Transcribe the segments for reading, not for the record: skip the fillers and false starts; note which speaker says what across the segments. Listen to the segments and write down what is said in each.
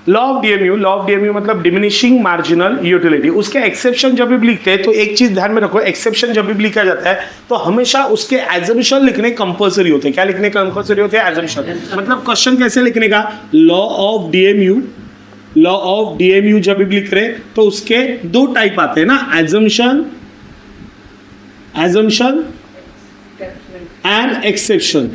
Speaker 1: Law of DMU मतलब diminishing marginal utility. उसके exception जब भी लिखते हैं तो एक चीज ध्यान में रखो, एक्सेप्शन जब भी लिखा जाता है तो हमेशा उसके एजम्पशन लिखने कंपल्सरी होते हैं। क्या लिखने कंपल्सरी होते हैं? एजम्पशन। मतलब क्वेश्चन कैसे लिखने का, लॉ ऑफ डीएमयू जब भी लिख रहे तो उसके दो टाइप आते हैं ना, एजम्पशन एंड एक्सेप्शन।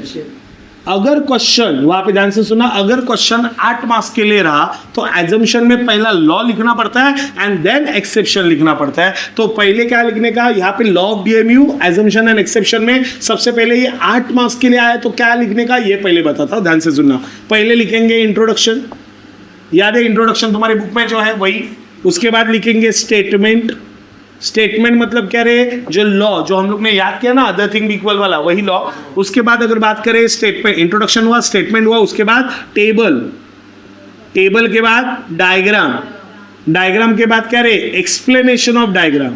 Speaker 1: अगर क्वेश्चन, वहां पे ध्यान से सुना, अगर क्वेश्चन 8 मार्क्स के लिए रहा तो एजम्पशन में पहला लॉ लिखना पड़ता है एंड देन एक्सेप्शन लिखना पड़ता है। तो पहले क्या लिखने का, यहाँ पे law of DMU assumption and exception में सबसे पहले ये 8 मार्क्स के लिए आया तो क्या लिखने का, ये पहले बताता हूं, ध्यान से सुनना। पहले लिखेंगे इंट्रोडक्शन, याद है इंट्रोडक्शन तुम्हारे बुक में जो है वही। उसके बाद लिखेंगे स्टेटमेंट मतलब क्या रहे, जो लॉ जो हम लोग ने याद किया ना, अदर थिंग इक्वल वाला, वही लॉ। उसके बाद अगर बात करें स्टेटमेंट, इंट्रोडक्शन हुआ, स्टेटमेंट हुआ, उसके बाद टेबल के बाद डायग्राम के बाद क्या रहे, एक्सप्लेनेशन ऑफ डायग्राम।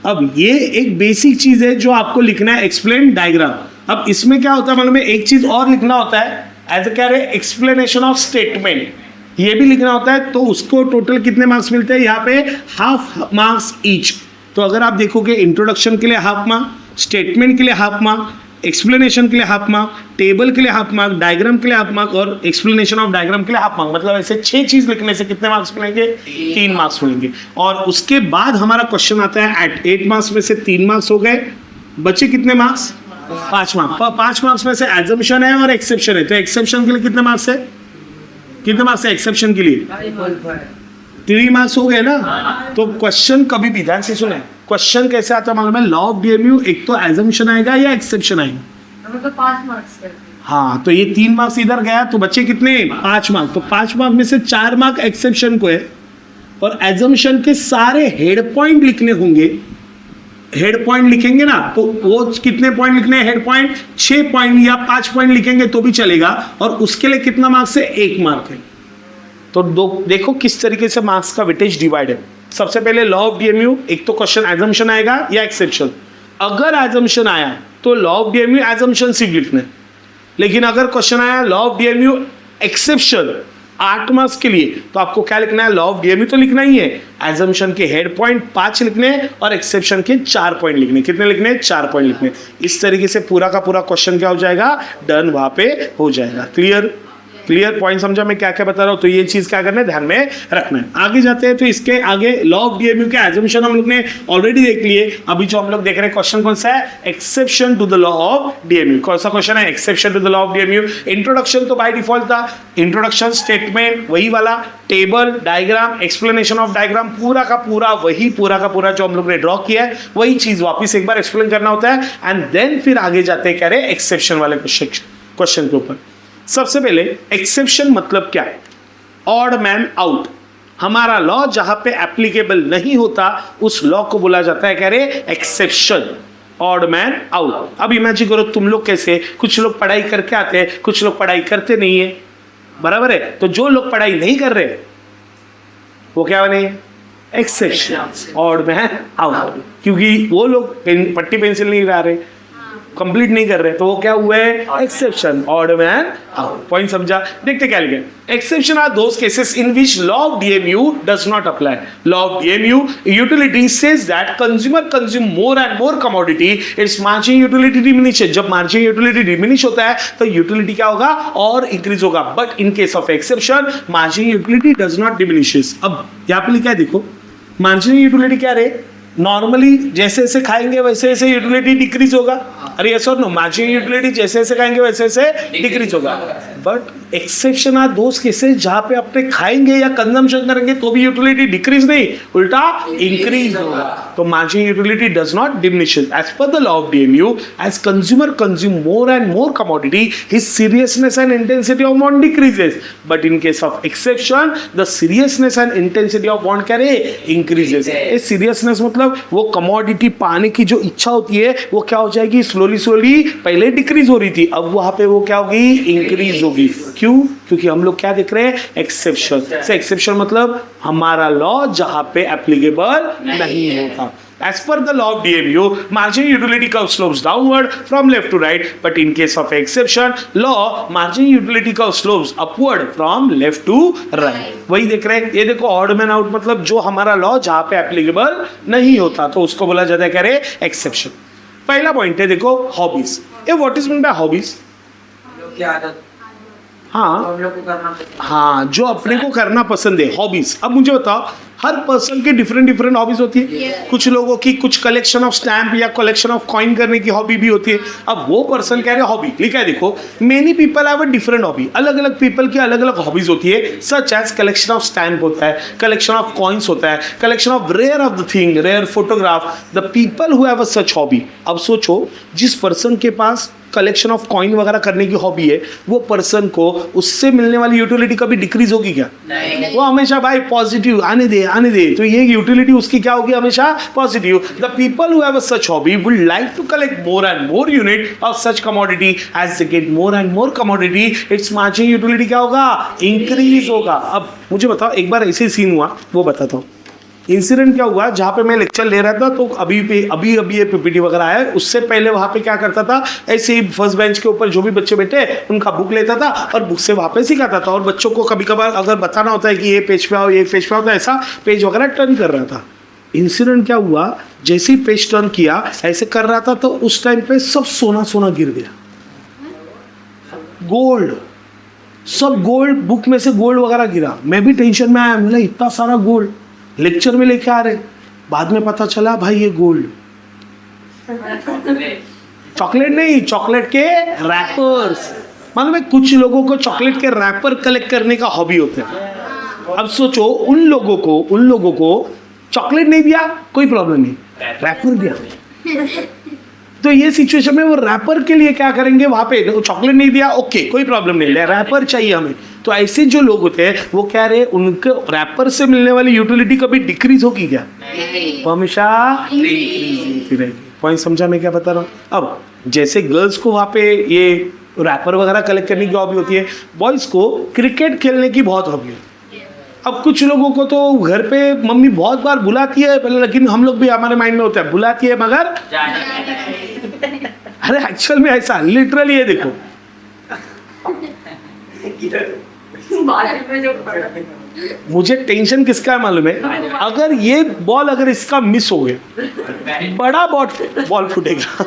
Speaker 1: अब ये एक बेसिक चीज है जो आपको लिखना है, एक्सप्लेन डायग्राम। अब इसमें क्या होता है मालूम है, एक चीज और लिखना होता है, एज क्या रहे, एक्सप्लेनेशन ऑफ स्टेटमेंट, ये भी लिखना होता है। तो उसको टोटल कितने मार्क्स मिलते हैं, यहाँ पे हाफ मार्क्स ईच। तो अगर आप देखोगे इंट्रोडक्शन के लिए हाफ मार्क, स्टेटमेंट के लिए हाफ मार्क, एक्सप्लेनेशन के लिए हाफ मार्क, टेबल के लिए हाफ मार्क, डायग्राम के लिए हाफ मार्क और एक्सप्लेनेशन ऑफ डायग्राम के लिए हाफ मार्क, मतलब ऐसे 6 चीज लिखने से कितने मार्क्स मिलेंगे, 3 मार्क्स मिलेंगे। और उसके बाद हमारा क्वेश्चन आता है, 8 मार्क्स में से 3 मार्क्स हो गए, बचे कितने मार्क्स, 5 मार्क्स। 5 मार्क्स में से एजम्पशन है और एक्सेप्शन है, तो एक्सेप्शन के लिए कितने मार्क्स है, एक्सेप्शन के लिए 3 मार्क्स हो गए ना। तो क्वेश्चन कभी भी ध्यान से सुने, क्वेश्चन कैसे आता है मालूम है, लॉ ऑफ डीएमयू एक तो एजम्पशन आएगा या एक्सेप्शन आएगा,
Speaker 2: तो 5 मार्क्स करते हैं।
Speaker 1: हाँ, तो ये 3 मार्क्स इधर गया तो बच्चे कितने, 5 मार्क्स। तो 5 मार्क्स में से 4 मार्क एक्सेप्शन को है और एजम्पशन के सारे हेड पॉइंट लिखने होंगे। हेड पॉइंट लिखेंगे ना तो वो कितने पॉइंट लिखने हैं, हेड पॉइंट 6 पॉइंट या 5 पॉइंट लिखेंगे तो भी चलेगा, और उसके लिए कितना मार्क्स है, 1 मार्क है। तो देखो किस तरीके से मार्क्स का वेटेज डिवाइड है। सबसे पहले लॉ ऑफ डीएमयू, एक तो क्वेश्चन एजम्पशन आएगा या एक्सेप्शन। अगर एजम्पशन आया तो लॉ ऑफ डीएमयू एजम्पशन सिर्फ लिखना है, लेकिन अगर क्वेश्चन आया law of DMU exception 8 marks के लिए तो आपको क्या लिखना है, लॉ ऑफ डीएमयू तो लिखना ही है, एजम्पशन के हेड पॉइंट 5 लिखने और एक्सेप्शन के 4 पॉइंट लिखने। कितने लिखने, 4 पॉइंट लिखने। इस तरीके से पूरा का पूरा क्वेश्चन क्या हो जाएगा, डन वहां पे हो जाएगा। क्लियर पॉइंट समझा मैं क्या क्या बता रहा हूँ। तो ये चीज क्या करना है, ध्यान में रखना है। आगे जाते हैं तो इसके आगे लॉ ऑफ डीएमयू के एजम्पशन हम लोग ने ऑलरेडी देख लिए। अभी जो हम लोग देख रहे हैं क्वेश्चन कौन सा है, exception to the law of DMU. कौन सा क्वेश्चन है, exception to the law of DMU. Introduction तो बाय डिफॉल्ट था, इंट्रोडक्शन स्टेटमेंट वही वाला, table diagram explanation of diagram पूरा का पूरा जो हम लोग ने ड्रॉ किया है वही चीज वापस एक बार एक्सप्लेन करना होता है। एंड देन फिर आगे जाते हैं, कह रहे एक्सेप्शन वाले क्वेश्चन के ऊपर। सबसे पहले एक्सेप्शन मतलब क्या है, ऑड मैन आउट। हमारा लॉ जहां पे एप्लीकेबल नहीं होता उस लॉ को बोला जाता है, कह रहे एक्सेप्शन, ऑड मैन आउट। अब इमेजिन करो तुम लोग कैसे, कुछ लोग पढ़ाई करके आते हैं, कुछ लोग पढ़ाई करते नहीं है, बराबर है। तो जो लोग पढ़ाई नहीं कर रहे वो क्या बने, एक्सेप्शन, ऑड मैन आउट, क्योंकि वो लोग पट्टी पेंसिल नहीं ला रहे, कंप्लीट नहीं कर रहे, तो वो क्या हुआ है, exception, odd man out. Point समझा। देखते क्या लिखे, exception are those cases in which law of DMU does not apply. Law of DMU utility says that consumer consume more and more commodity, it's margin utility diminishes. जब margin utility diminish होता है तो utility क्या होगा, और increase होगा। But in case of exception margin utility does not diminishes. अब यहाँ पे लिखा है, देखो मार्जिन यूटिलिटी क्या रहे, नॉर्मली जैसे जैसे खाएंगे वैसे वैसे यूटिलिटी डिक्रीज होगा। अरे यस और नो, मार्जिनल यूटिलिटी जैसे जैसे खाएंगे वैसे वैसे डिक्रीज होगा। But exception are those cases जहां पे अपने खाएंगे या कंजम्पशन करेंगे तो भी यूटिलिटी डिक्रीज नहीं, उल्टा इंक्रीज होगा। तो marginal utility does not diminishes as per the law of DMU. As consumer consume more and more commodity, his seriousness and intensity of want decreases. But in case of exception the seriousness and intensity of want क्या रहे, increases. ये seriousness मतलब वो commodity पाने की जो इच्छा होती है वो क्या हो जाएगी, स्लोली पहले डिक्रीज हो रही थी, अब वहां पे वो क्या होगी, इंक्रीज होगी। क्यों, क्योंकि हम लोग क्या देख रहे हैं, एक्सेप्शन से। एक्सेप्शन मतलब हमारा लॉ जहां पे एप्लीकेबल नहीं होता। As per the law of DMU, marginal utility curve slopes downward from left to right, but in case of exception law, marginal utility curve slopes upward from left to right. वही देख रहे हैं, ये देखो odd man out मतलब जो हमारा law जहां पे एप्लीकेबल नहीं होता तो उसको बोला जाता है क्या रे, एक्सेप्शन. पहला पॉइंट है देखो हॉबीज. ये what is mean by hobbies? हाँ, जो अपने को करना पसंद है, हॉबीज. अब मुझे बताओ, हर पर्सन की डिफरेंट हॉबीज होती है. कुछ लोगों की कुछ कलेक्शन ऑफ स्टैम्प या कलेक्शन ऑफ कॉइन करने की हॉबी भी होती है. अब वो पर्सन कह रहे हैं हॉबी लिखा है, देखो many people have a different hobby. अलग अलग पीपल की अलग अलग हॉबीज होती है. Such as collection of stamp होता है, कलेक्शन ऑफ कॉइन्स होता है, collection of rare of the thing, rare photograph. The people who have a such hobby. अब सोचो, जिस पर्सन के पास कलेक्शन ऑफ कॉइन वगैरह करने की हॉबी है, वो पर्सन को उससे मिलने वाली यूटिलिटी कभी डिक्रीज होगी क्या? नहीं. वो हमेशा भाई पॉजिटिव आने दे, तो ये यूटिलिटी उसकी क्या होगी? हमेशा positive. The people who have a such hobby would like to collect more and more unit of such commodity. As they get more and more commodity, it's marginal utility क्या होगा? Increase होगा. अब मुझे बताओ, एक बार ऐसे सीन हुआ, वो बताता हूँ. इंसिडेंट क्या हुआ, जहाँ पे मैं लेक्चर ले रहा था तो अभी ये पीपीटी वगैरह आया. उससे पहले वहाँ पे क्या करता था, ऐसे ही फर्स्ट बेंच के ऊपर जो भी बच्चे बैठे उनका बुक लेता था और बुक से वहाँ पे सिखाता था. और बच्चों को कभी कभार अगर बताना होता है कि ये पेज पे आओ, ये पेज पे आओ, तो ऐसा पेज वगैरह टर्न कर रहा था. इंसिडेंट क्या हुआ, जैसे ही पेज टर्न किया ऐसे कर रहा था तो उस टाइम पे सब सोना गिर गया. गोल्ड, सब गोल्ड, बुक में से गोल्ड वगैरह गिरा. मैं भी टेंशन में आया, बोला इतना सारा गोल्ड लेक्चर में लेके आ रहे. बाद में पता चला भाई ये गोल्ड चॉकलेट नहीं, चॉकलेट के रैपर्स. मालूम है, कुछ लोगों को चॉकलेट के रैपर कलेक्ट करने का हॉबी होता है. अब सोचो, उन लोगों को चॉकलेट नहीं दिया कोई प्रॉब्लम नहीं, रैपर दिया. तो ये सिचुएशन में वो रैपर के लिए क्या करेंगे, वहां पे चॉकलेट नहीं दिया, ओके कोई प्रॉब्लम नहीं, रैपर चाहिए हमें. तो ऐसे जो लोग होते हैं वो कह रहे हैं उनके रैपर से मिलने वाली यूटिलिटी कभी डिक्रीज होगी क्या? वो हमेशा इंक्रीज रहेगी. पॉइंट समझा मैं क्या बता रहा हूँ? अब जैसे गर्ल्स को वहाँ पे ये रैपर वगैरह कलेक्ट करने की हॉबी होती है, बॉयज़ को क्रिकेट खेलने की बहुत हॉबी है. अब कुछ लोगों को तो घर पे मम्मी बहुत बार बुलाती है, लेकिन हम लोग भी हमारे माइंड में होता है बुलाती है मगर अरे एक्चुअल में ऐसा लिटरली है. देखो मुझे टेंशन किसका है मालूम है, अगर ये बॉल अगर इसका मिस हो गया, बड़ा बॉल फूटेगा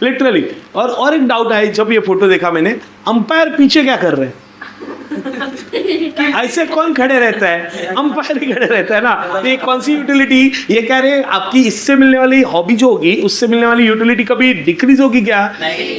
Speaker 1: लिटरली. और एक डाउट है, जब ये फोटो देखा मैंने, अंपायर पीछे क्या कर रहे हैं? ऐसे कौन खड़े रहता है? अंपायर ही खड़े रहता है ना. ये कौन सी यूटिलिटी? ये कह रहे आपकी इससे मिलने वाली हॉबी जो होगी, उससे मिलने वाली यूटिलिटी कभी डिक्रीज होगी क्या?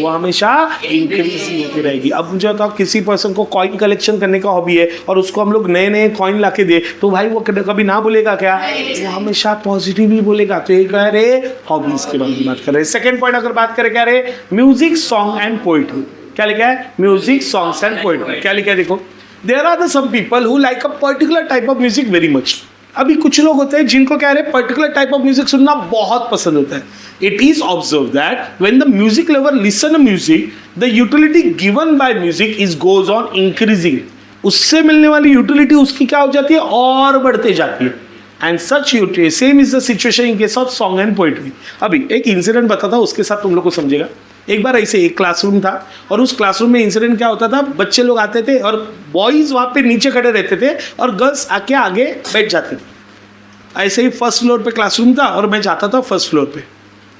Speaker 1: वो हमेशा इंक्रीज ही होती रहेगी. अब मुझे बताओ, किसी पर्सन को कॉइन कलेक्शन करने का हॉबी है और उसको हम लोग नए कॉइन ला के दे, तो भाई वो कभी ना बोलेगा क्या? वो हमेशा पॉजिटिव ही बोलेगा. तो ये कह रहे हॉबीज के बारे में बात कर रहे. सेकेंड पॉइंट अगर बात करें, कह रहे म्यूजिक, सॉन्ग एंड पोइट्री. क्या लिखा है? Music, songs and poetry. क्या लिखा है देखो, there are the some people who like a particular type of music very much. अभी कुछ लोग होते हैं जिनको कह रहे पर्टिकुलर टाइप ऑफ म्यूजिक सुनना बहुत पसंद होता है. It is observe that when the music lover listen a music, the utility given by music is goes on increasing. उससे मिलने वाली यूटिलिटी उसकी क्या हो जाती है? और बढ़ते जाती है. And such utility same is the situation in case of song and poetry. अभी एक इंसिडेंट बताता हूँ, उसके साथ तुम लोग को समझेगा. एक बार ऐसे एक क्लासरूम था और उस क्लासरूम में इंसिडेंट क्या होता था, बच्चे लोग आते थे और बॉयज़ वहाँ पे नीचे खड़े रहते थे और गर्ल्स आके आगे बैठ जाते थे. ऐसे ही फर्स्ट फ्लोर पे क्लासरूम था और मैं जाता था फर्स्ट फ्लोर पे.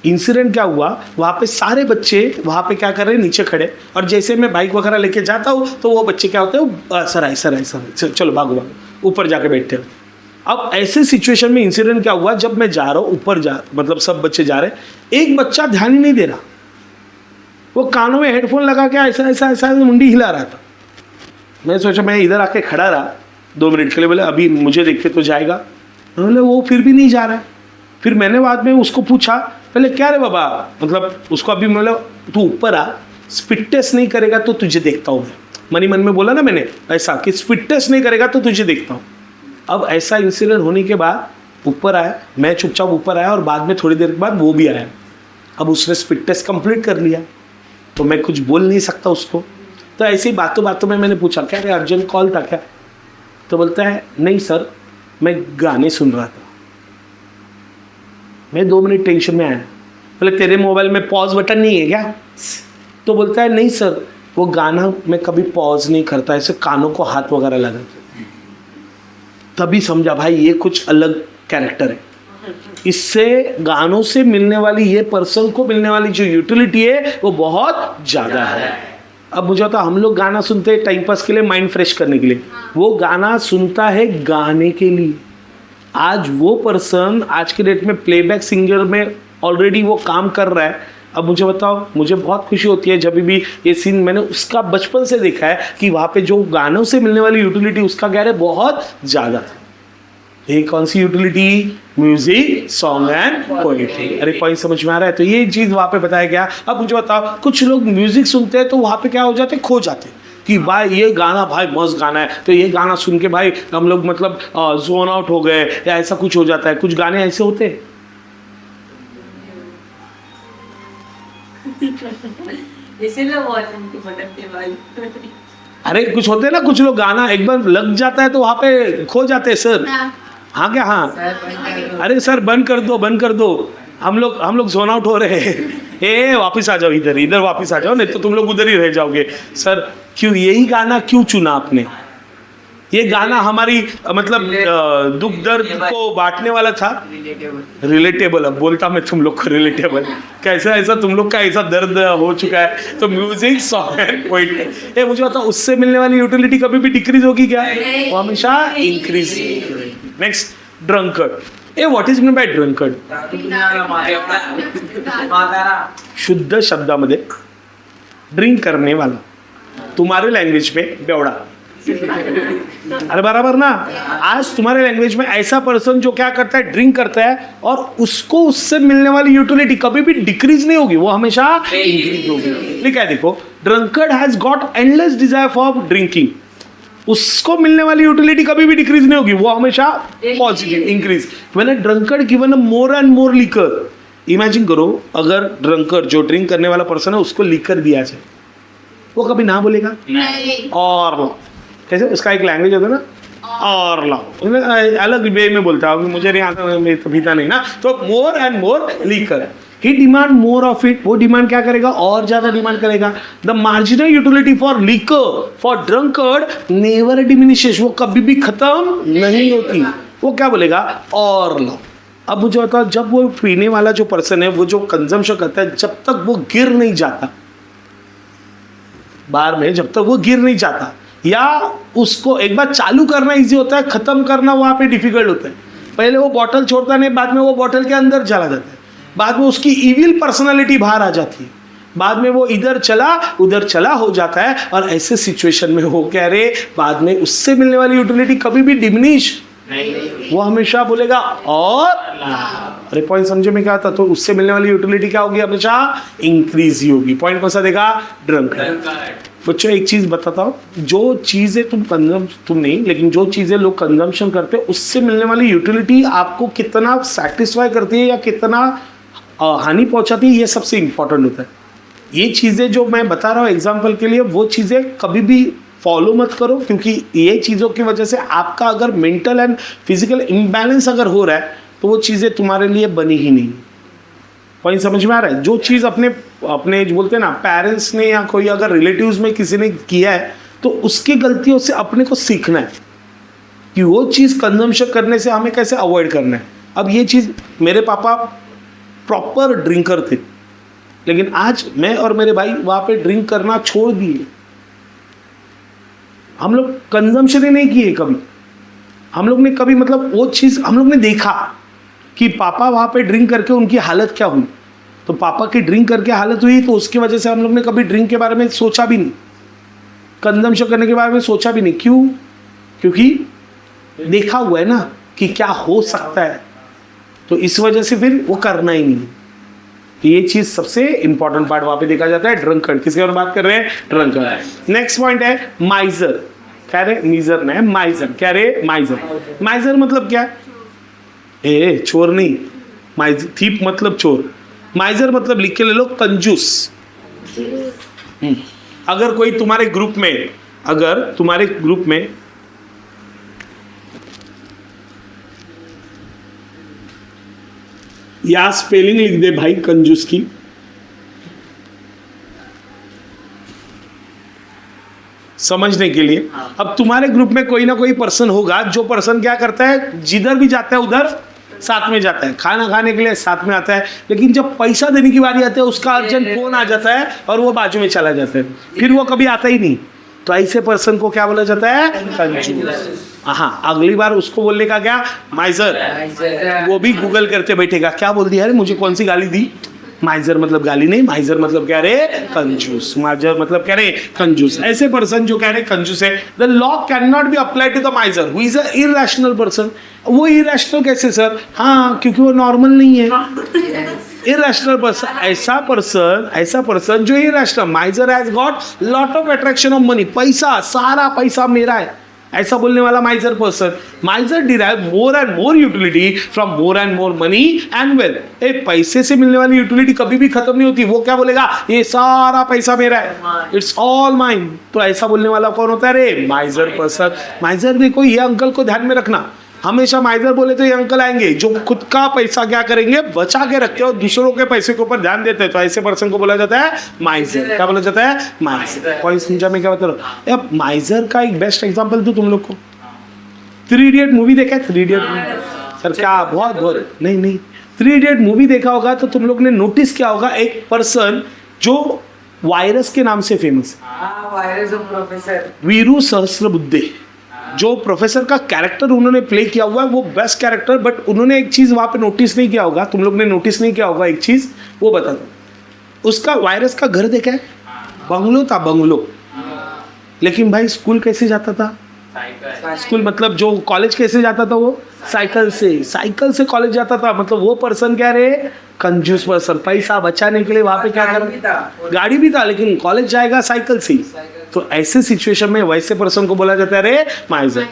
Speaker 1: इंसिडेंट क्या हुआ, वहाँ पे सारे बच्चे वहाँ पे क्या कर रहे हैं, नीचे खड़े. और जैसे मैं बाइक वगैरह लेके जाता हूँ तो वो बच्चे क्या होते हैं, सर आए चलो भागो ऊपर जाके बैठते हैं. अब ऐसे सिचुएशन में इंसिडेंट क्या हुआ, जब मैं जा रहा हूँ ऊपर मतलब सब बच्चे जा रहे हैं, एक बच्चा ध्यान ही नहीं दे रहा. वो कानों में हेडफोन लगा के ऐसा मुंडी हिला रहा था. मैं सोचा, मैं इधर आके खड़ा रहा 2 मिनट के लिए. बोले अभी मुझे देख के तो जाएगा. बोले वो फिर भी नहीं जा रहा है. फिर मैंने बाद में उसको पूछा, पहले क्या रे बाबा, मतलब उसको अभी मतलब तू ऊपर आ, स्पीड टेस्ट नहीं करेगा तो तुझे देखता हूँ. मैं मन में बोला ना मैंने ऐसा कि स्पीड टेस्ट नहीं करेगा तो तुझे देखता हूँ. अब ऐसा इंसिडेंट होने के बाद ऊपर आया, मैं चुपचाप ऊपर आया और बाद में थोड़ी देर के बाद वो भी आया. अब उसने स्पीड टेस्ट कंप्लीट कर लिया तो मैं कुछ बोल नहीं सकता उसको. तो ऐसे ही बातों में मैंने पूछा, क्या रे अर्जेंट कॉल था क्या? तो बोलता है नहीं सर, मैं गाने सुन रहा था. मैं 2 मिनट टेंशन में आया, बोले तेरे मोबाइल में पॉज बटन नहीं है क्या? तो बोलता है नहीं सर, वो गाना मैं कभी पॉज नहीं करता, ऐसे कानों को हाथ वगैरह लगा। तभी समझा भाई ये कुछ अलग कैरेक्टर है। इससे गानों से मिलने वाली, ये पर्सन को मिलने वाली जो यूटिलिटी है वो बहुत ज़्यादा है। अब मुझे होता, हम लोग गाना सुनते हैं टाइम पास के लिए, माइंड फ्रेश करने के लिए, वो गाना सुनता है गाने के लिए। आज वो पर्सन आज के डेट में प्लेबैक सिंगर में ऑलरेडी वो काम कर रहा है। अब मुझे बताओ, मुझे बहुत खुशी होती है जब भी ये सीन मैंने उसका बचपन से देखा है कि वहाँ पे जो गानों से मिलने वाली यूटिलिटी उसका क्या है, बहुत ज़्यादा था। ये कौन सी utility? Music, song and poetry. अरे पॉइंट समझ में आ रहा है? तो ये चीज़ वहाँ पे बताया गया। अब मुझे बताओ, कुछ लोग म्यूजिक सुनते हैं तो वहाँ पे क्या हो जाते, खो जाते कि भाई ये गाना भाई मस्त गाना है, तो ये गाना सुन के भाई हम लोग मतलब जोन आउट हो गए, या ऐसा कुछ हो जाता है। कुछ गाने ऐसे होते हैं। अरे कुछ होते हैं ना, कुछ लोग गाना एक बार लग जाता है तो वहाँ पे खो जाते हैं सर। हाँ क्या? हाँ अरे सर बंद कर दो, बंद कर दो, हम लोग जोन आउट हो रहे हैं। ए वापस आ जाओ, इधर वापस आ जाओ, नहीं तो तुम लोग उधर ही रह जाओगे। सर क्यों यही गाना क्यों चुना आपने? ये गाना हमारी मतलब दुख दर्द को बांटने वाला था। रिलेटेबल। अब बोलता मैं तुम लोग को रिलेटेबल, कैसा ऐसा तुम लोग का ऐसा दर्द हो चुका है। तो म्यूजिक, सॉन्ग एंड पोएट्री, ये मुझे बताओ, उससे मिलने वाली यूटिलिटी कभी भी डिक्रीज होगी क्या? वो हमेशा increase. Next, drunkard. A what is mean by drunkard? शुद्ध शब्दामध्ये ड्रिंक करने वाला, तुम्हारे लैंग्वेज में बेवड़ा। अरे बराबर ना? आज तुम्हारे लैंग्वेज में ऐसा पर्सन जो क्या करता है, ड्रिंक करता है, और उसको उससे मिलने वाली यूटिलिटी कभी भी डिक्रीज नहीं होगी, वो हमेशा इंक्रीज होगी। लिखा है देखो, drunkard has got endless desire for drinking. उसको मिलने वाली यूटिलिटी कभी भी डिक्रीज नहीं होगी, वो हमेशा positive, increase. When a drunkard given a more and more liquor, imagine करो अगर ड्रंकर्ड जो ड्रिंक करने वाला पर्सन है उसको लिकर दिया जाए, वो कभी ना बोलेगा? और कैसे उसका एक लैंग्वेज होता है ना, और लाओ, अलग वे में बोलता है, मुझे नहीं आता, मैं तो पीता नहीं ना। तो मोर and more liquor, he demand more of it. वो डिमांड क्या करेगा? और ज्यादा डिमांड करेगा। The marginal utility for liquor for drunkard never diminishes, वो कभी भी खत्म नहीं होती। वो क्या बोलेगा? और लाओ। अब मुझे बताओ, जब वो पीने वाला जो पर्सन है, वो जो कंजम्पशन करता है, जब तक वो गिर नहीं जाता बार में, जब तक वो गिर नहीं जाता, या उसको एक बार चालू करना इजी होता है, खत्म करना वहाँ पे डिफिकल्ट होता है। पहले वो बॉटल छोड़ता नहीं, बाद में वो बॉटल के अंदर चला जाता है, बाद में उसकी इविल पर्सनालिटी बाहर आ जाती है, बाद में वो इधर चला उधर चला हो जाता है। और ऐसे सिचुएशन में वो कह रहे, बाद में उससे मिलने वाली यूटिलिटी कभी भी डिमिनिश, वो हमेशा बोलेगा और। अरे पॉइंट समझे में क्या था? तो उससे मिलने वाली यूटिलिटी क्या होगी? हमेशा इंक्रीज ही होगी। पॉइंट कौन सा देगा? ड्रंकर्ड। बच्चों एक चीज बताता हूँ, जो चीजें तुम नहीं, लेकिन जो चीजें लोग कंजम्पशन करते हैं, उससे मिलने वाली यूटिलिटी आपको कितना सेटिस्फाई करती है या कितना हानि पहुंचाती है, ये सबसे इंपॉर्टेंट होता है। ये चीजें जो मैं बता रहा हूँ एग्जाम्पल के लिए, वो चीजें कभी भी फॉलो मत करो, क्योंकि ये चीज़ों की वजह से आपका अगर मेंटल एंड फिजिकल इम्बैलेंस अगर हो रहा है, तो वो चीज़ें तुम्हारे लिए बनी ही नहीं। पॉइंट समझ में आ रहा है? जो चीज़ अपने जो बोलते हैं ना, पेरेंट्स ने या कोई अगर रिलेटिव्स में किसी ने किया है, तो उसकी गलतियों से अपने को सीखना है कि वो चीज़ कंजम्पशन करने से हमें कैसे अवॉइड करना है। अब ये चीज़, मेरे पापा प्रॉपर ड्रिंकर थे, लेकिन आज मैं और मेरे भाई वहाँ पे ड्रिंक करना छोड़ दिए। हम लोग कंजम्पशन ही नहीं किए कभी। हम लोग ने कभी मतलब वो चीज़ हम लोग ने देखा कि पापा वहाँ पे ड्रिंक करके उनकी हालत क्या हुई, तो पापा की ड्रिंक करके हालत हुई, तो उसकी वजह से हम लोग ने कभी ड्रिंक के बारे में सोचा भी नहीं, कंजम्पशन करने के बारे में सोचा भी नहीं। क्यों? क्योंकि देखा हुआ है ना कि क्या हो सकता है, तो इस वजह से फिर वो करना ही नहीं। तो ये चीज़ सबसे इंपॉर्टेंट पार्ट वहाँ पे देखा जाता है। ड्रंकर्ड, किसके बारे में बात कर रहे हैं? ड्रंकर्ड। नेक्स्ट पॉइंट है माइजर। कह रहे मीजर नहीं, माइजर। कह रहे माइजर। माइजर मतलब क्या? चोर नहीं, माइजर थीप मतलब चोर। माइजर मतलब लिख के ले लो, कंजूस। अगर कोई तुम्हारे ग्रुप में या स्पेलिंग लिख दे भाई कंजूस की। समझने के लिए अब तुम्हारे ग्रुप में कोई ना कोई पर्सन होगा जो पर्सन क्या करता है, जिधर भी जाता है उधर साथ में जाता है, खाना खाने के लिए साथ में आता है, लेकिन जब पैसा देने की बारी आती है उसका अर्जेंट फोन आ जाता है और वो बाजू में चला जाता है, फिर वो कभी आता ही नहीं। तो ऐसे पर्सन को क्या बोला जाता है, कंजूस। हाँ, अगली बार उसको बोलने का क्या, माइजर। वो भी गूगल करते बैठेगा, क्या बोल दिया अरे मुझे कौन सी गाली दी। माइजर मतलब गाली नहीं, माइजर मतलब क्या रे, कंजूस। माइजर मतलब क्या रे, कंजूस। ऐसे पर्सन जो कह रहे कंजूस है, the law can not be applied to the miser who is a irrational person. वो इरैशनल कैसे सर, हाँ क्योंकि वो नॉर्मल नहीं है। इरैशनल पर्सन, ऐसा पर्सन जो irrational, miser has got lot of attraction of money, पैसा, सारा पैसा मेरा है, ऐसा बोलने वाला miser person. Miser derive more and more utility from more and more money and wealth. पैसे से मिलने वाली यूटिलिटी कभी भी खत्म नहीं होती। वो क्या बोलेगा, ये सारा पैसा मेरा है, इट्स ऑल माइन। तो ऐसा बोलने वाला कौन होता है रे, माइजर पर्सन। माइजर देखो, ये अंकल को ध्यान में रखना, हमेशा माइजर बोले तो ये अंकल आएंगे जो खुद का पैसा क्या करेंगे, बचा के रखते हैं और दूसरों के पैसे के ऊपर ध्यान देते हैं। तो ऐसे पर्सन को बोला जाता है माइजर। क्या बोला जाता है, माइजर। कोई समझा मैं क्या बता रहा हूँ। अब माइजर का एक बेस्ट एग्जांपल दूं तुम लोग को। 3 इडियट मूवी देखा है, 3 इडियट सर क्या बहुत नहीं 3 इडियट मूवी देखा होगा तो तुम लोग ने नोटिस किया होगा, एक पर्सन जो वायरस के नाम से फेमस है, वीरू सहस्त्रबुद्धे, जो प्रोफेसर का कैरेक्टर उन्होंने प्ले किया हुआ है वो बेस्ट कैरेक्टर। बट उन्होंने एक चीज़ वहाँ पे नोटिस नहीं किया होगा, तुम लोग ने नोटिस नहीं किया होगा, एक चीज़ वो बता दो। उसका वायरस का घर देखा है, बंगलो था, बंगलो। लेकिन भाई स्कूल कैसे जाता था, स्कूल मतलब जो कॉलेज कैसे जाता था, वो साइकिल से कॉलेज जाता था। मतलब वो पर्सन क्या रहे, कंजूस पर्सन। पैसा बचाने के लिए वहाँ पे क्या कर, गाड़ी भी था लेकिन कॉलेज जाएगा साइकिल से। तो ऐसे सिचुएशन में वैसे पर्सन को बोला जाता है रे माइजर।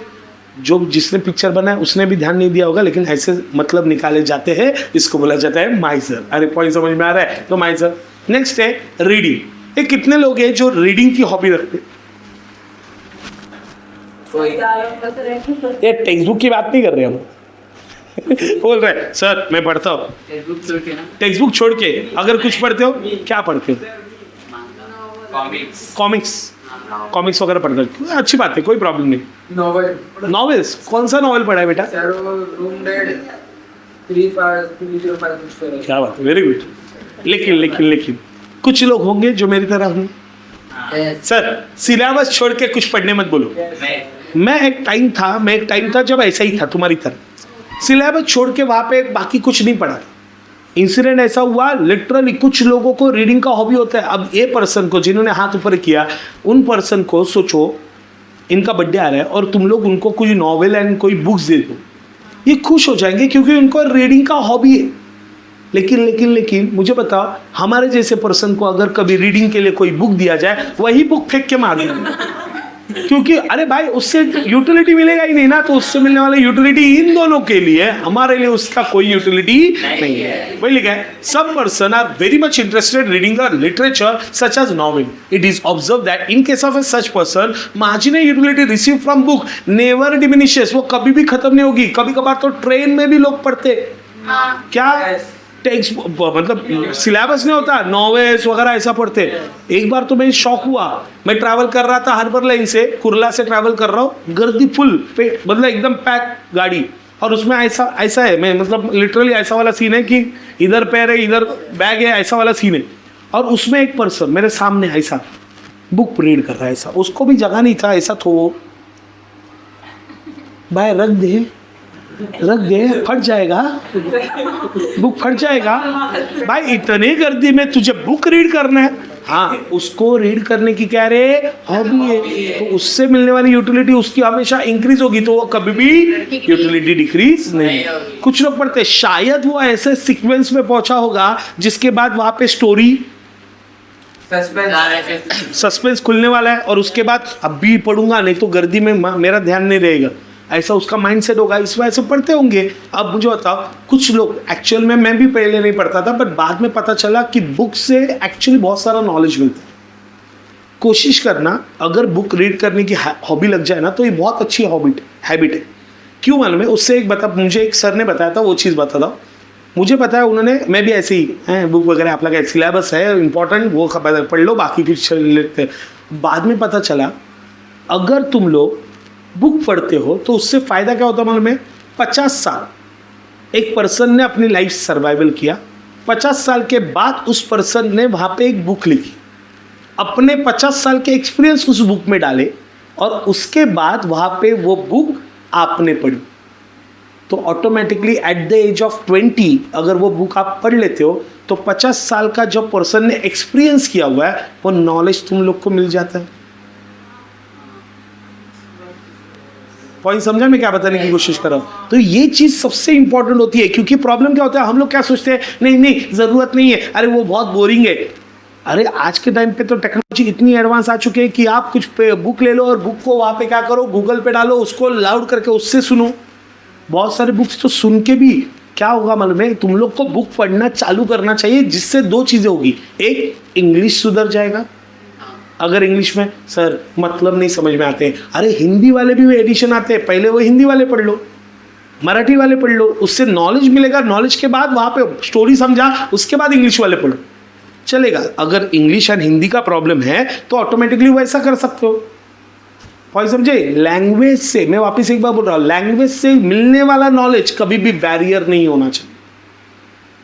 Speaker 1: जो जिसने पिक्चर बनाया उसने भी ध्यान नहीं दिया होगा, लेकिन ऐसे मतलब निकाले जाते हैं, इसको बोला जाता है माइजर। अरे पॉइंट समझ में आ रहा है, तो माइजर। नेक्स्ट है रीडिंग। ये कितने लोग हैं जो रीडिंग की हॉबी रखते हैं? ये टेक्स्ट बुक की बात नहीं कर रहे हम बोल रहे हैं सर मैं पढ़ता हूँ, टेक्स्ट बुक छोड़ के अगर कुछ पढ़ते हो, क्या पढ़ते हो? कॉमिक्स वगैरह पढ़ते हो, अच्छी बात है, कोई प्रॉब्लम नहीं। नॉवेल्स, कौन सा नॉवेल पढ़ा है बेटा? क्या बात है, वेरी गुड। लेकिन कुछ लोग होंगे जो मेरी तरह होंगे, सर सिलेबस छोड़ के कुछ पढ़ने मत बोलो। मैं एक टाइम था जब ऐसा ही था तुम्हारी तरह, सिलेबस छोड़ के वहाँ पे बाकी कुछ नहीं पढ़ा। इंसिडेंट ऐसा हुआ, लिटरली कुछ लोगों को रीडिंग का हॉबी होता है। अब ये पर्सन को जिन्होंने हाथ ऊपर किया, उन पर्सन को सोचो इनका बर्थडे आ रहा है और तुम लोग उनको कुछ नॉवेल एंड कोई बुक्स दे दो, ये खुश हो जाएंगे क्योंकि उनको रीडिंग का हॉबी है। लेकिन मुझे बताओ, हमारे जैसे पर्सन को अगर कभी रीडिंग के लिए कोई बुक दिया जाए, वही बुक फेंक के मार देंगे, क्योंकि अरे भाई उससे यूटिलिटी मिलेगा ही नहीं ना। तो उससे मिलने वाली यूटिलिटी इन दोनों के लिए, हमारे लिए उसका कोई यूटिलिटी नहीं है। वही लिखा है, some person are very much interested reading the literature such as novel. It is observe that in case of a such person marginal utility receive from book never diminishes. वो कभी भी खत्म नहीं होगी। कभी कभार तो ट्रेन में भी लोग पढ़ते क्या, टेक्स्ट मतलब सिलेबस नहीं होता, नॉवेल्स वगैरह ऐसा पढ़ते। एक बार तो मैं शौक हुआ, मैं ट्रैवल कर रहा था हार्बर लाइन से, कुर्ला से ट्रैवल कर रहा हूँ, गर्दी फुल पेट, मतलब एकदम पैक गाड़ी, और उसमें ऐसा है, मैं मतलब लिटरली ऐसा वाला सीन है कि इधर पैर है इधर बैग है, ऐसा वाला सीन है। और उसमें एक पर्सन मेरे सामने ऐसा बुक रीड कर रहा है, ऐसा उसको भी जगह नहीं था, ऐसा तो भाई रख दे फट जाएगा, बुक फट जाएगा भाई, इतने गर्दी में तुझे बुक रीड करना है। हाँ, उसको रीड करने की क्या रे हॉबी है, तो उससे मिलने वाली यूटिलिटी उसकी हमेशा इंक्रीज होगी, तो वो कभी भी यूटिलिटी डिक्रीज नहीं। कुछ लोग पढ़ते, शायद वो ऐसे सीक्वेंस में पहुंचा होगा जिसके बाद वहां पे स्टोरी सस्पेंस खुलने वाला है, और उसके बाद अब भी पढ़ूंगा नहीं तो गर्दी में मेरा ध्यान नहीं रहेगा, ऐसा उसका माइंडसेट होगा, इस वजह से पढ़ते होंगे। अब मुझे बताओ, कुछ लोग एक्चुअल में, मैं भी पहले नहीं पढ़ता था, बट बाद में पता चला कि बुक से एक्चुअली बहुत सारा नॉलेज मिलता है। कोशिश करना, अगर बुक रीड करने की हॉबी लग जाए ना, तो ये बहुत अच्छी हैबिट है। क्यों मालूम है? उससे मुझे एक सर ने बताया था, वो चीज़ बता दो। मुझे पता है उन्होंने, मैं भी ऐसे ही हैं, बुक वगैरह आप लोग सिलेबस है इंपॉर्टेंट, वो पढ़ लो, बाकी कुछ लेते। बाद में पता चला अगर तुम लोग बुक पढ़ते हो तो उससे फ़ायदा क्या होता है मालूम है? 50 साल एक पर्सन ने अपनी लाइफ सर्वाइवल किया, 50 साल के बाद उस पर्सन ने वहाँ पे एक बुक लिखी, अपने 50 साल के एक्सपीरियंस उस बुक में डाले, और उसके बाद वहाँ पे वो बुक आपने पढ़ी, तो automatically at the age of 20 अगर वो बुक आप पढ़ लेते हो तो 50 साल का जो पर्सन ने एक्सपीरियंस किया हुआ है वो नॉलेज तुम लोग को मिल जाता है। पॉइंट समझा मैं क्या बताने की कोशिश कर रहा हूँ? तो ये चीज़ सबसे इंपॉर्टेंट होती है, क्योंकि प्रॉब्लम क्या होता है, हम लोग क्या सोचते हैं, नहीं नहीं ज़रूरत नहीं है, अरे वो बहुत बोरिंग है। अरे आज के टाइम पे तो टेक्नोलॉजी इतनी एडवांस आ चुकी है कि आप कुछ बुक ले लो और बुक को वहाँ पे क्या करो, गूगल पे डालो, उसको लाउड करके उससे सुनो। बहुत सारे बुक्स तो सुन के भी क्या होगा मालूम है, तुम लोग को बुक पढ़ना चालू करना चाहिए, जिससे दो चीज़ें होगी। एक, इंग्लिश सुधर जाएगा। अगर इंग्लिश में सर मतलब नहीं समझ में आते, अरे हिंदी वाले भी वो एडिशन आते हैं, पहले वो हिंदी वाले पढ़ लो, मराठी वाले पढ़ लो, उससे नॉलेज मिलेगा। नॉलेज के बाद वहाँ पे स्टोरी समझा, उसके बाद इंग्लिश वाले पढ़ो, चलेगा। अगर इंग्लिश एंड हिंदी का प्रॉब्लम है तो ऑटोमेटिकली वैसा कर सकते हो। पॉइंट समझे? लैंग्वेज से, मैं वापस एक बार बोल रहा हूँ, लैंग्वेज से मिलने वाला नॉलेज कभी भी बैरियर नहीं होना चाहिए।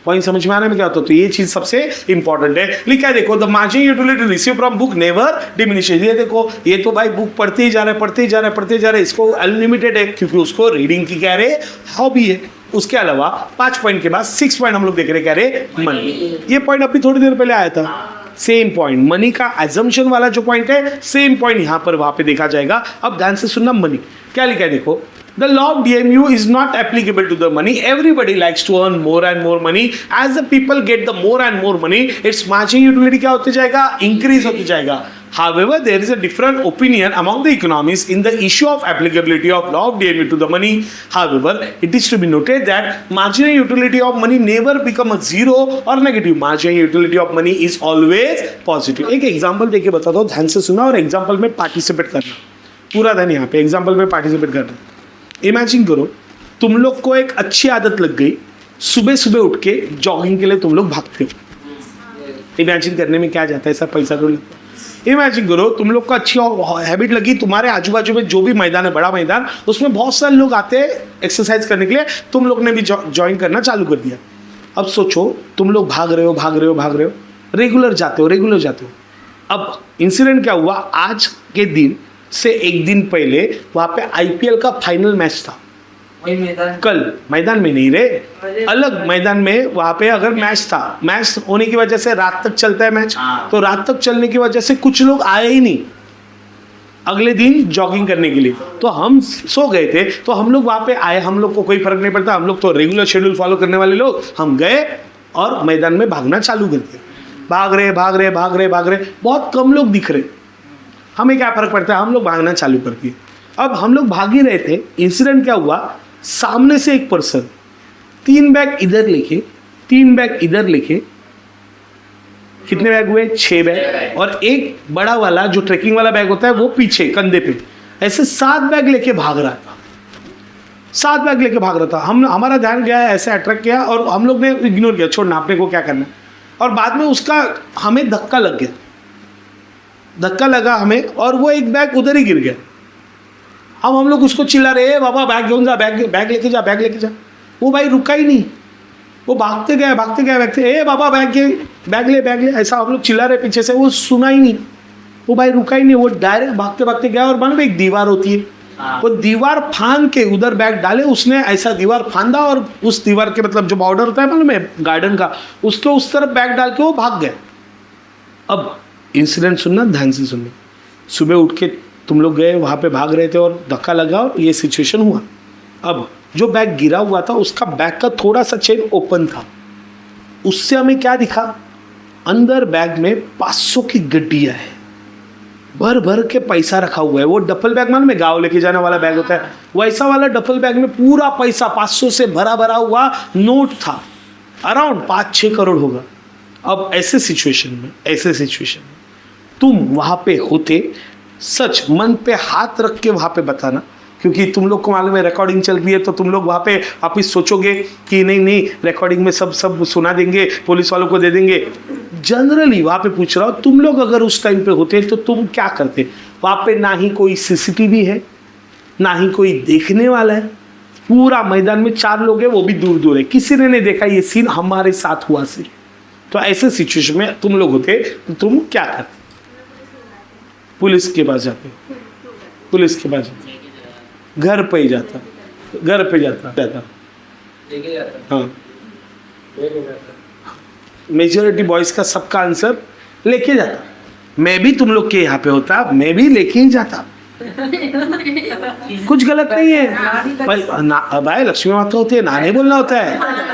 Speaker 1: पॉइंट समझ में आने में क्या होता है? तो ये चीज सबसे इंपॉर्टेंट है। लिखा है देखो, the margin utility receive from book never diminishes. ये देखो, ये तो भाई बुक पढ़ते ही जा रहे, पढ़ते ही जा रहे, पढ़ते ही जा रहे, इसको अनलिमिटेड है, क्योंकि उसको रीडिंग की कह रहे हॉबी है। उसके अलावा 5 पॉइंट के बाद 6 पॉइंट हम लोग देख रहे, कह रहे मनी। ये पॉइंट अभी थोड़ी देर पहले आया था, सेम पॉइंट, मनी का एजम्पशन वाला जो पॉइंट है, सेम पॉइंट यहाँ पर वहाँ पे देखा जाएगा। अब ध्यान से सुनना, मनी क्या लिखा है देखो, the law of DMU is not applicable to the money. Everybody likes to earn more and more money. As the people get the more and more money, its marginal utility क्या होते जाएगा, increase होते जाएगा। However, there is a different opinion among the economists in the issue of applicability of law of DMU to the money. However, it is to be noted that marginal utility of money never become a zero or negative. Marginal utility of money is always positive. एक example देके बता दो, ध्यान से सुना और example में participate करना, पूरा ध्यान यहाँ पे एग्जाम्पल में पार्टिसिपेट करना। इमेजिन करो तुम लोग को एक अच्छी आदत लग गई, सुबह सुबह उठ के जॉगिंग के लिए तुम लोग भागते हो। इमेजिन करने में क्या जाता है, ऐसा पैसा तो लगता है। इमेजिन करो तुम लोग को अच्छी हैबिट लगी, तुम्हारे आजू बाजू में जो भी मैदान है, बड़ा मैदान, उसमें बहुत सारे लोग आते हैं एक्सरसाइज करने के लिए, तुम लोग ने भी ज्वाइन करना चालू कर दिया। अब सोचो तुम लोग भाग रहे हो, रेगुलर जाते हो। अब इंसिडेंट क्या हुआ, आज के दिन से एक दिन पहले वहाँ पे IPL का फाइनल मैच था।
Speaker 2: वही मैदान,
Speaker 1: कल मैदान में नहीं रे, अलग मैदान में वहाँ पे अगर मैच था, मैच होने की वजह से रात तक चलता है मैच, तो रात तक चलने की वजह से कुछ लोग आए ही नहीं अगले दिन जॉगिंग करने के लिए। तो हम सो गए थे, तो हम लोग वहाँ पे आए, हम लोग को कोई फर्क नहीं पड़ता, हम लोग तो रेगुलर शेड्यूल फॉलो करने वाले लोग, हम गए और मैदान में भागना चालू कर दिया। भाग रहे, बहुत कम लोग दिख रहे, हमें क्या फर्क पड़ता है, हम लोग भागना चालू कर दिए। अब हम लोग भाग ही रहे थे, इंसिडेंट क्या हुआ, सामने से एक पर्सन 3 बैग इधर लेके, 3 बैग इधर लेके, कितने बैग हुए, 6 बैग, और एक बड़ा वाला जो ट्रैकिंग वाला बैग होता है वो पीछे कंधे पे, ऐसे 7 बैग लेके भाग रहा था। 7 बैग लेके भाग रहा था। हमारा ध्यान गया, ऐसे अट्रैक्ट किया और हम लोग ने इग्नोर किया, छोड़ना अपने को क्या करना है। और बाद में उसका हमें धक्का लगा हमें, और वो एक बैग उधर ही गिर गया। हम लोग उसको चिल्ला रहे, ए बाबा बैग घेऊन जा, बैग लेके जा। वो भाई रुका ही नहीं, वो भागते गए, ए बाबा बैग ले, ऐसा हम लोग चिल्ला रहे पीछे से, वो सुना ही नहीं, वो भाई रुका ही नहीं, वो डायरेक्ट भागते गया। और मालूम एक दीवार होती है, वो दीवार फांद के उधर बैग डाले उसने, ऐसा दीवार फांदा और उस दीवार के मतलब जो बॉर्डर होता है मालूम है गार्डन का, उसके उस तरफ बैग डाल के वो भाग गए। अब इंसिडेंट सुनना, ध्यान से सुनना, सुबह उठ के तुम लोग गए वहाँ पे, भाग रहे थे और धक्का लगा और ये सिचुएशन हुआ। अब जो बैग गिरा हुआ था उसका बैग का थोड़ा सा चेन ओपन था, उससे हमें क्या दिखा, अंदर बैग में 500 की गड्डियाँ हैं, भर के पैसा रखा हुआ है। वो डफल बैग मालूम है, गाँव लेके जाने वाला बैग होता है, वैसा वाला डफल बैग में पूरा पैसा 500 से भरा हुआ नोट था, अराउंड 5-6 करोड़ होगा। अब ऐसे सिचुएशन में तुम वहाँ पे होते, सच मन पे हाथ रख के वहाँ पे बताना कि क्योंकि तुम लोग को मालूम है रिकॉर्डिंग चल रही है, तो तुम लोग वहाँ पे वापिस सोचोगे कि नहीं रिकॉर्डिंग में सब सुना देंगे, पुलिस वालों को दे देंगे। जनरली वहाँ पे पूछ रहा हूँ, तुम लोग अगर उस टाइम पे होते तो तुम क्या करते? वहाँ पे ना ही कोई सीसीटीवी है, ना ही कोई देखने वाला है, पूरा मैदान में 4 लोग हैं, वो भी दूर दूर है, किसी ने नहीं देखा ये सीन हमारे साथ हुआ सीन। तो ऐसे सिचुएशन में तुम लोग होते तो तुम क्या करते? पुलिस के पास जाते, पुलिस के पास जाते, घर पे ही जाता, घर पे जाता हाँ। मेजॉरिटी बॉयज का सबका आंसर लेके जाता। मैं भी तुम लोग के यहाँ पे होता, मैं भी लेके ही जाता, कुछ गलत नहीं है भाई लक्ष्मी माता होती है, ना नहीं बोलना होता है।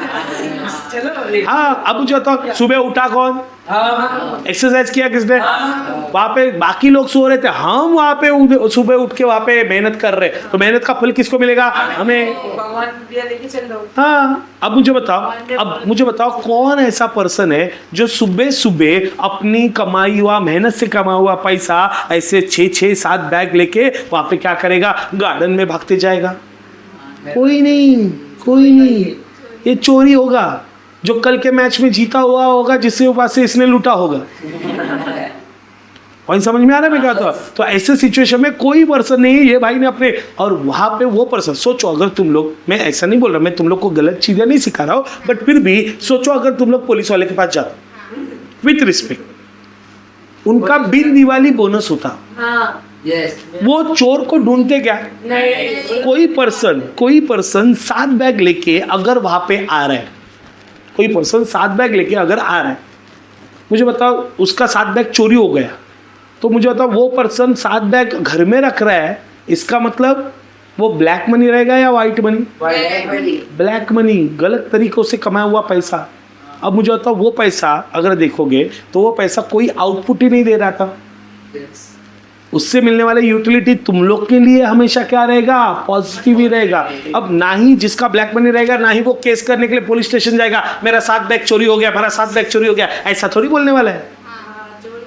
Speaker 1: हाँ, अब मुझे बताओ, सुबह उठा कौन? एक्सरसाइज किया किसने? वहाँ पे बाकी लोग सो रहे थे, हम वहाँ पे सुबह उठ के वहाँ पे मेहनत कर रहे, तो मेहनत का फल किसको मिलेगा? हमें। हाँ, अब मुझे बताओ कौन ऐसा पर्सन है जो सुबह सुबह अपनी कमाई हुआ, मेहनत से कमा हुआ पैसा ऐसे 6-7 बैग लेके वहाँ पे क्या करेगा? गार्डन में भागते जाएगा? कोई नहीं। ये चोरी होगा, जो कल के मैच में जीता हुआ होगा, जिससे पास से इसने लूटा होगा। पॉइंट समझ में आ रहा है मैं क्या? तो ऐसे सिचुएशन में कोई पर्सन नहीं है, ये भाई ने अपने, और वहां पे वो पर्सन, सोचो अगर तुम लोग, मैं ऐसा नहीं बोल रहा, मैं तुम लोग को गलत चीजें नहीं सिखा रहा हूँ, बट फिर भी सोचो अगर तुम लोग पुलिस वाले के पास जाते विथ रिस्पेक्ट, उनका बिन दिवाली बोनस होता, वो चोर को ढूंढते क्या? कोई पर्सन 7 बैग लेके अगर वहां पे आ रहा है, कोई पर्सन 7 बैग लेके अगर आ रहा है, मुझे बताओ उसका 7 बैग चोरी हो गया, तो मुझे बताओ वो पर्सन 7 बैग घर में रख रहा है, इसका मतलब वो ब्लैक मनी रहेगा या वाइट मनी? ब्लैक मनी, गलत तरीकों से कमाया हुआ पैसा। अब मुझे बताओ वो पैसा अगर देखोगे तो वो पैसा कोई आउटपुट ही नहीं दे रहा था, उससे मिलने वाले यूटिलिटी तुम लोग के लिए हमेशा क्या रहेगा? पॉजिटिव ही रहेगा। अब ना ही जिसका ब्लैक मनी रहेगा, ना ही वो केस करने के लिए पुलिस स्टेशन जाएगा, मेरा 7 बैग चोरी हो गया, मेरा 7 बैग चोरी हो गया, ऐसा थोड़ी बोलने वाला है।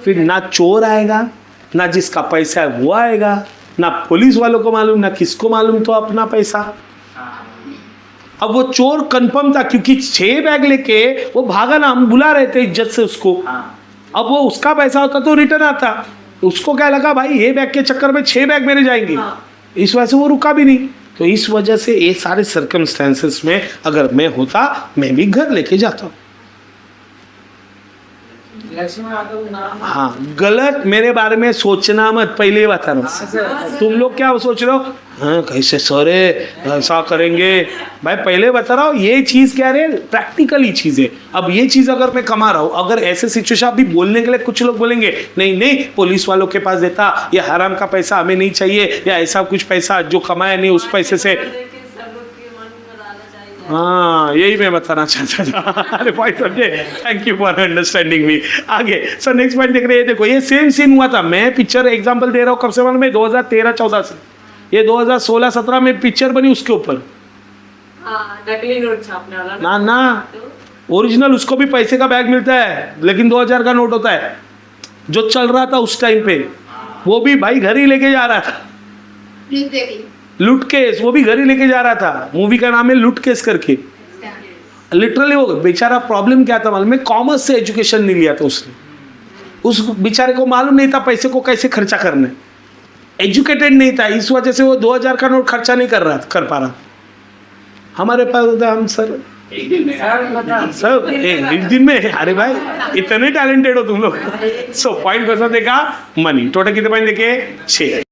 Speaker 1: फिर ना चोर आएगा, ना जिसका पैसा है वो आएगा, ना पुलिस वालों को मालूम, ना किसको मालूम तो अपना पैसा। अब वो चोर कंफर्म था क्योंकि 6 बैग लेके वो भागा ना, हम बुला रहे थे इज्जत से उसको। अब वो उसका पैसा होता तो रिटर्न आता, उसको क्या लगा भाई ये बैग के चक्कर में 6 बैग मेरे जाएंगे, इस वजह से वो रुका भी नहीं। तो इस वजह से ये सारे सर्कमस्टेंसेस में अगर मैं होता, मैं भी घर लेके जाता। हाँ, गलत मेरे बारे में सोचना मत, पहले ही बता रहा हूँ। तुम लोग क्या सोच रहे हो? हाँ कैसे सर ऐसा करेंगे? भाई पहले बता रहा हूँ, ये चीज़ क्या है? प्रैक्टिकली चीज़ है। अब ये चीज़ अगर मैं कमा रहा हूँ, अगर ऐसे सिचुएशन अभी बोलने के लिए कुछ लोग बोलेंगे नहीं पुलिस वालों के पास देता, ये हराम का पैसा हमें नहीं चाहिए, या ऐसा कुछ पैसा जो कमाया नहीं उस पैसे से। हाँ, यही मैं बताना चाहता था। अरे पॉइंट समझे, thank you for understanding me. आगे सर नेक्स्ट पॉइंट देख रहे हैं, देखो ये सेम सीन हुआ था। मैं पिक्चर एग्जांपल दे रहा हूँ कब से मालूम है? 2013-14 से, ये 2016-17 में पिक्चर बनी उसके ऊपर।
Speaker 2: नकली नोट छापने वाला
Speaker 1: ना ओरिजिनल उसको भी पैसे का बैग मिलता है, लेकिन 2000 का नोट होता है जो चल रहा था उस टाइम पे। वो भी भाई घर ही लेके जा रहा था, लूट केस, वो भी घर ही लेके जा रहा था। मूवी का नाम है लूट केस करके। लिटरली वो बेचारा, प्रॉब्लम क्या था मालूम है? कॉमर्स से एजुकेशन नहीं लिया था उसने। उस बेचारे को मालूम नहीं था पैसे को कैसे खर्चा करना है, एजुकेटेड नहीं था, इस वजह से वो 2000 का नोट खर्चा नहीं कर पा रहा। हमारे पास होता हम सर एक दिन में, अरे भाई इतने टैलेंटेड हो तुम लोग। सो पॉइंट कैसा देखा? मनी। टोटल कितने पॉइंट देखे? 6।